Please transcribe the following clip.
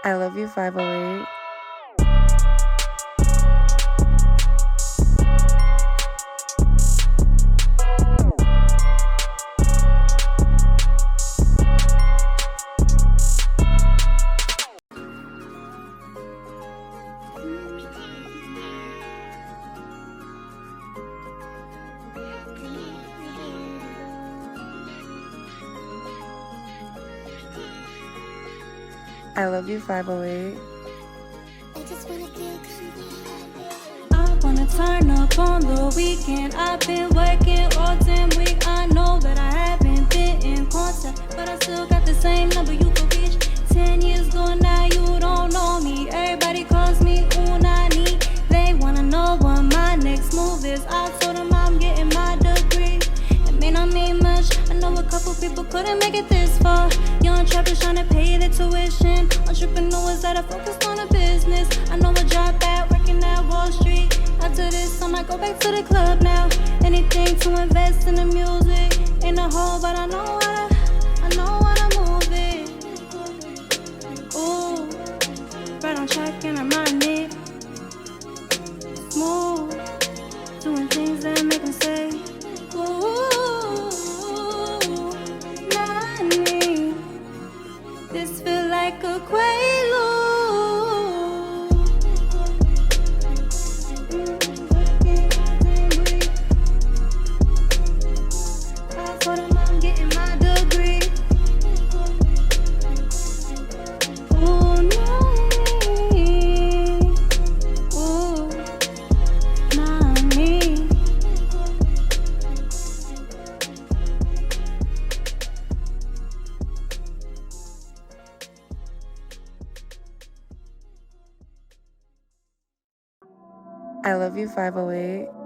I love you, 508. I love you, 508. I wanna turn up on the weekend. I've been working all damn week. I know that I haven't been in contact, but I still got the same number you can reach. 10 years ago now, you don't know me. Everybody calls me Nani. They wanna know what my next move is. I told them I'm getting my degree. It may not mean much. I know a couple people couldn't make it this far. Young trappers trying to pay their tuition. Entrepreneurs that are focused on a business. I know a job at working at Wall Street. After this, I might go back to the club now. Anything to invest in the music. Ain't a hole, but I know how to move it. Ooh, right on track and I'm riding it. Smooth, doing things that make them say, ooh, Nani. This feel like a quaalude. I told him I'm getting my degree. Ooh, Nani. Ooh, Nani. I love you, 508.